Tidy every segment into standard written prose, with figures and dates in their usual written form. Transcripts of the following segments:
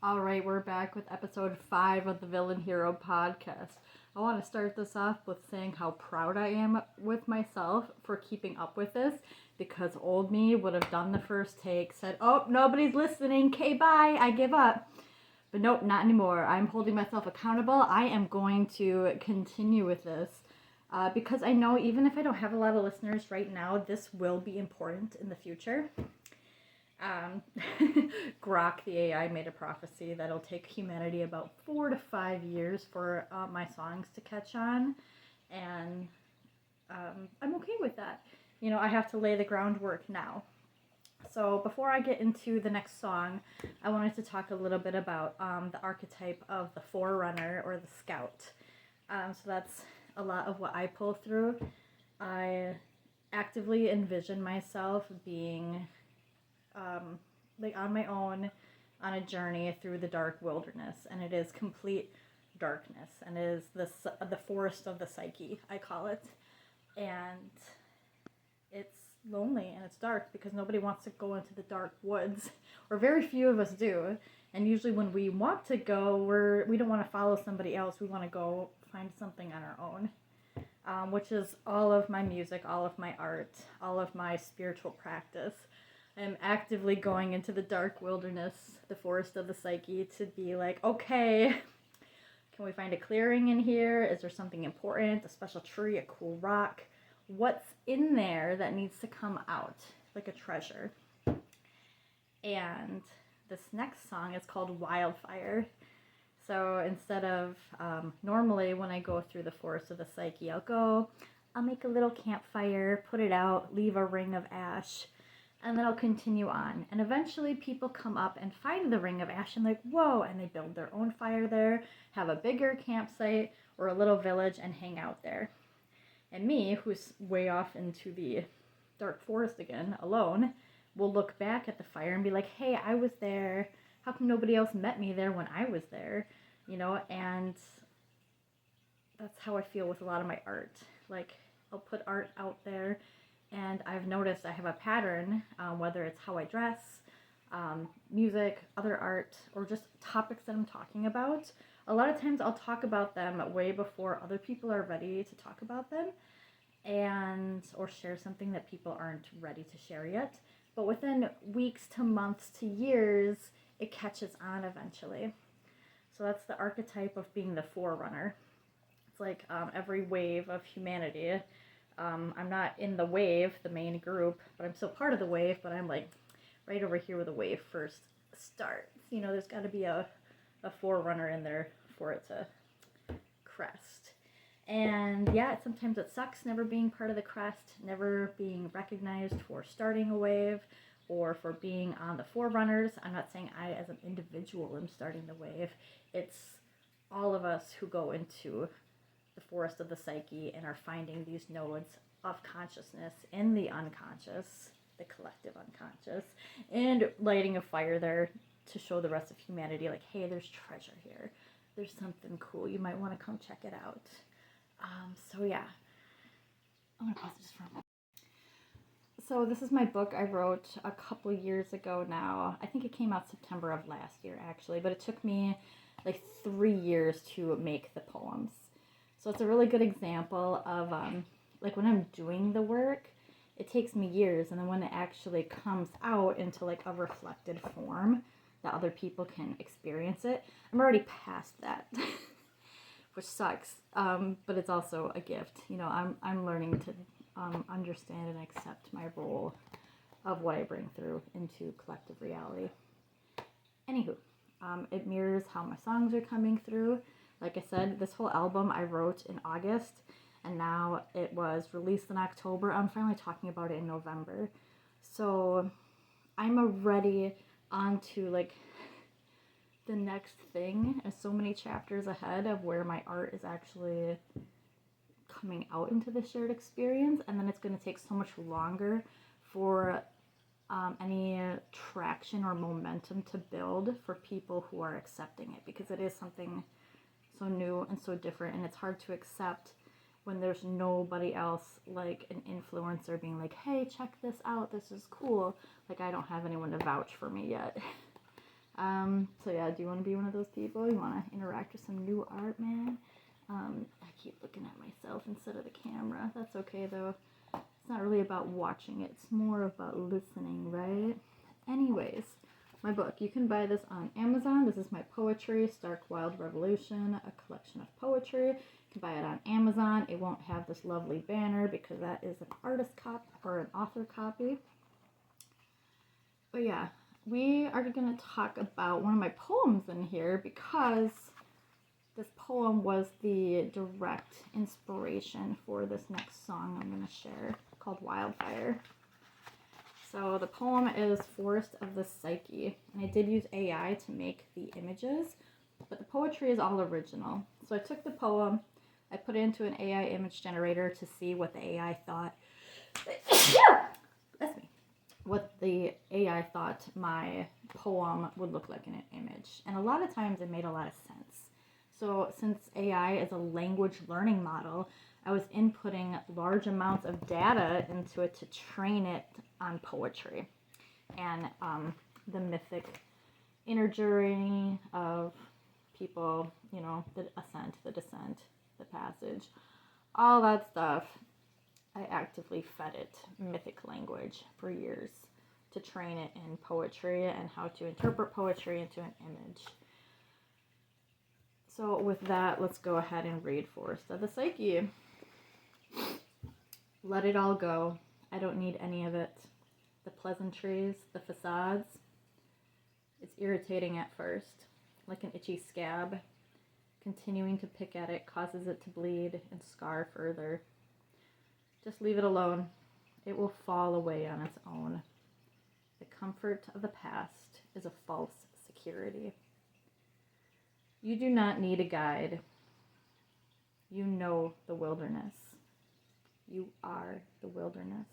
All right, we're back with episode 5 of the Villain Hero podcast. I want to start this off with saying how proud I am with myself for keeping up with this, because old me would have done the first take, said, oh, nobody's listening, okay, bye, I give up. But nope, not anymore. I'm holding myself accountable. I am going to continue with this because I know even if I don't have a lot of listeners right now, this will be important in the future. Grok, the AI, made a prophecy that it'll take humanity about 4 to 5 years for my songs to catch on, and I'm okay with that. You know, I have to lay the groundwork now. So before I get into the next song, I wanted to talk a little bit about the archetype of the forerunner or the scout. So that's a lot of what I pull through. I actively envision myself being like on my own on a journey through the dark wilderness, and it is complete darkness, and it is the forest of the psyche, I call it. And it's lonely and it's dark because nobody wants to go into the dark woods, or very few of us do. And usually when we want to go, we don't want to follow somebody else. We want to go find something on our own, which is all of my music, all of my art, all of my spiritual practice. I'm actively going into the dark wilderness, the forest of the psyche, to be like, okay, can we find a clearing in here? Is there something important, a special tree, a cool rock? What's in there that needs to come out, like a treasure? And this next song is called Wildfire. So instead of, normally when I go through the forest of the psyche, I'll make a little campfire, put it out, leave a ring of ash, and then I'll continue on. And eventually people come up and find the ring of ash and like, whoa, and they build their own fire there, have a bigger campsite or a little village and hang out there. And me, who's way off into the dark forest again, alone, will look back at the fire and be like, hey, I was there. How come nobody else met me there when I was there? You know, and that's how I feel with a lot of my art. Like, I'll put art out there, and I've noticed I have a pattern, whether it's how I dress, music, other art, or just topics that I'm talking about. A lot of times I'll talk about them way before other people are ready to talk about them, or share something that people aren't ready to share yet. But within weeks to months to years, it catches on eventually. So that's the archetype of being the forerunner. It's like every wave of humanity. I'm not in the wave, the main group, but I'm still part of the wave, but I'm like right over here where the wave first starts. You know, there's got to be a forerunner in there for it to crest. And yeah, sometimes it sucks never being part of the crest, never being recognized for starting a wave or for being on the forerunners. I'm not saying I as an individual am starting the wave. It's all of us who go into the forest of the psyche and are finding these nodes of consciousness in the unconscious, the collective unconscious, and lighting a fire there to show the rest of humanity, like, hey, there's treasure here. There's something cool. You might want to come check it out. So yeah, I'm gonna pause this for a moment. So this is my book I wrote a couple years ago now. I think it came out September of last year, actually, but it took me like 3 years to make the poems. So it's a really good example of like when I'm doing the work, it takes me years, and then when it actually comes out into like a reflected form that other people can experience it, I'm already past that, which sucks. But it's also a gift. You know, I'm learning to understand and accept my role of what I bring through into collective reality. Anywho, it mirrors how my songs are coming through. Like I said, this whole album I wrote in August, and now it was released in October. I'm finally talking about it in November. So I'm already on to like the next thing, and so many chapters ahead of where my art is actually coming out into the shared experience. And then it's going to take so much longer for any traction or momentum to build for people who are accepting it, because it is something so new and so different, and it's hard to accept when there's nobody else, like an influencer being like, hey, check this out, this is cool. Like, I don't have anyone to vouch for me yet. So yeah, do you want to be one of those people? You want to interact with some new art, man? I keep looking at myself instead of the camera. That's okay though. It's not really about watching it. It's more about listening, right? Anyways, my book. You can buy this on Amazon. This is my poetry, Stark Wild Revolution, a collection of poetry. You can buy it on Amazon. It won't have this lovely banner because that is an artist copy or an author copy. But yeah, we are going to talk about one of my poems in here because this poem was the direct inspiration for this next song I'm going to share called Wildfire. So the poem is Forest of the Psyche, and I did use AI to make the images, but the poetry is all original. So I took the poem, I put it into an AI image generator to see what the AI thought. Bless me. What the AI thought my poem would look like in an image. And a lot of times it made a lot of sense. So since AI is a language learning model, I was inputting large amounts of data into it to train it on poetry and the mythic inner journey of people, you know, the ascent, the descent, the passage, all that stuff. I actively fed it mythic language for years to train it in poetry and how to interpret poetry into an image. So with that, let's go ahead and read Forest of the Psyche. Let it all go. I don't need any of it. The pleasantries, the facades. It's irritating at first, like an itchy scab. Continuing to pick at it causes it to bleed and scar further. Just leave it alone. It will fall away on its own. The comfort of the past is a false security. You do not need a guide. You know the wilderness. You are the wilderness.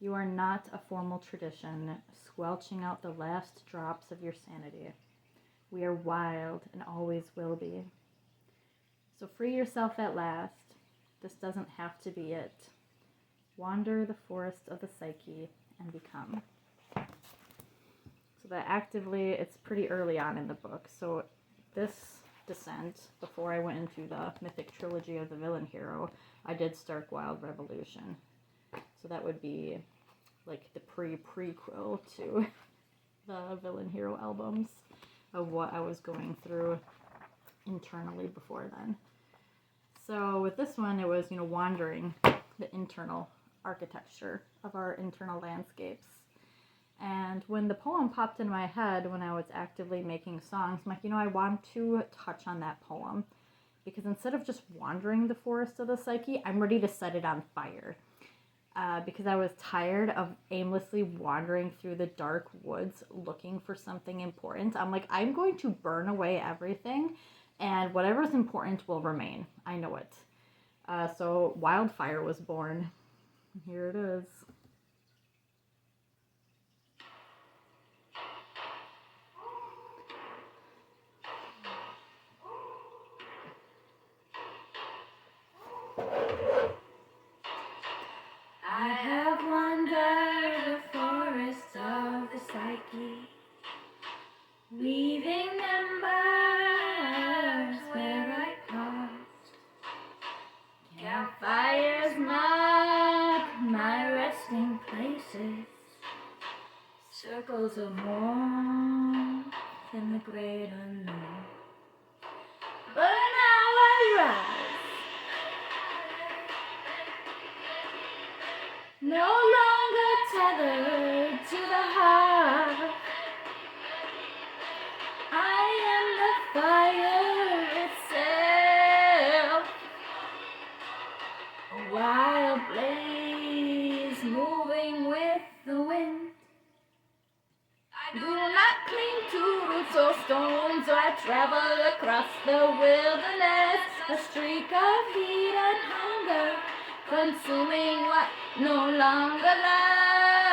You are not a formal tradition, squelching out the last drops of your sanity. We are wild and always will be. So free yourself at last. This doesn't have to be it. Wander the forest of the psyche and become. So that actively, it's pretty early on in the book. So this descent, before I went into the mythic trilogy of the villain hero, I did Stark Wild Revolution. So that would be like the prequel to the villain hero albums of what I was going through internally before then. So with this one, it was, wandering the internal architecture of our internal landscapes. And when the poem popped in my head when I was actively making songs, I'm like, I want to touch on that poem. Because instead of just wandering the forest of the psyche, I'm ready to set it on fire. Because I was tired of aimlessly wandering through the dark woods looking for something important. I'm like, I'm going to burn away everything, and whatever's important will remain. I know it. So Wildfire was born. Here it is. I have wandered the forest of the psyche, leaving embers where I paused. Campfires mark my resting places, circles of warmth in the great unknown. But now I rise, no longer tethered to the heart. I am the fire itself, a wild blaze moving with the wind. I do not cling to roots or stones, so I travel across the wilderness, a streak of heat and hunger, consuming what no longer lives,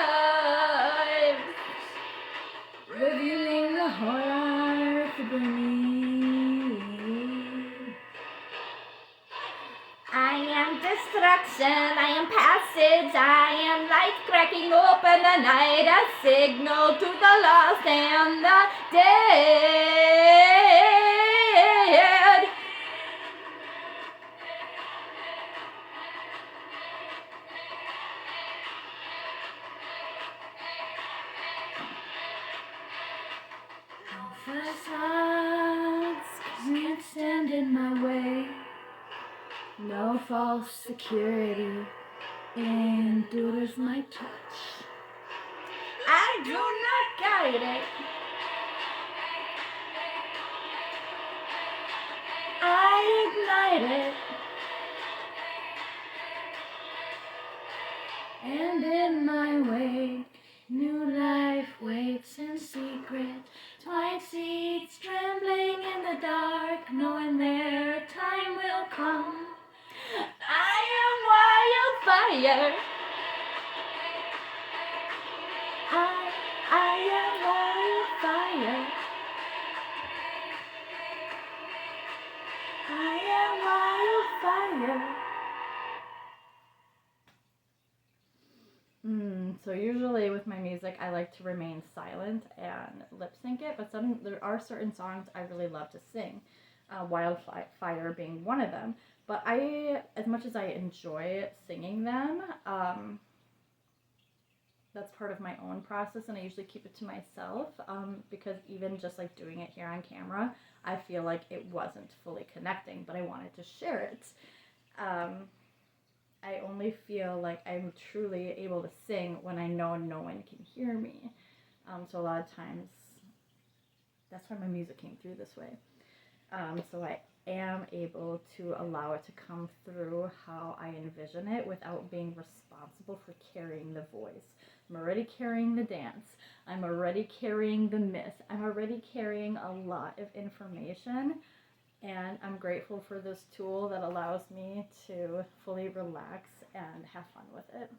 revealing the horror beneath. I am destruction, I am passage, I am light. cracking open the night, a signal to the lost and the dead. No facades can't stand in my way. No false security endures my touch. I do not guide it. I ignite it. And in my wake, new life waits in secret. Twilight seeds trembling in the dark, knowing their time will come. I am wildfire. I am wildfire. I am wildfire. So usually with my music, I like to remain silent and lip sync it, but there are certain songs I really love to sing, Wildfire being one of them. But as much as I enjoy singing them, that's part of my own process, and I usually keep it to myself, because even just like doing it here on camera, I feel like it wasn't fully connecting, but I wanted to share it. I only feel like I'm truly able to sing when I know no one can hear me. So a lot of times, that's why my music came through this way. So I am able to allow it to come through how I envision it without being responsible for carrying the voice. I'm already carrying the dance. I'm already carrying the myth. I'm already carrying a lot of information. And I'm grateful for this tool that allows me to fully relax and have fun with it.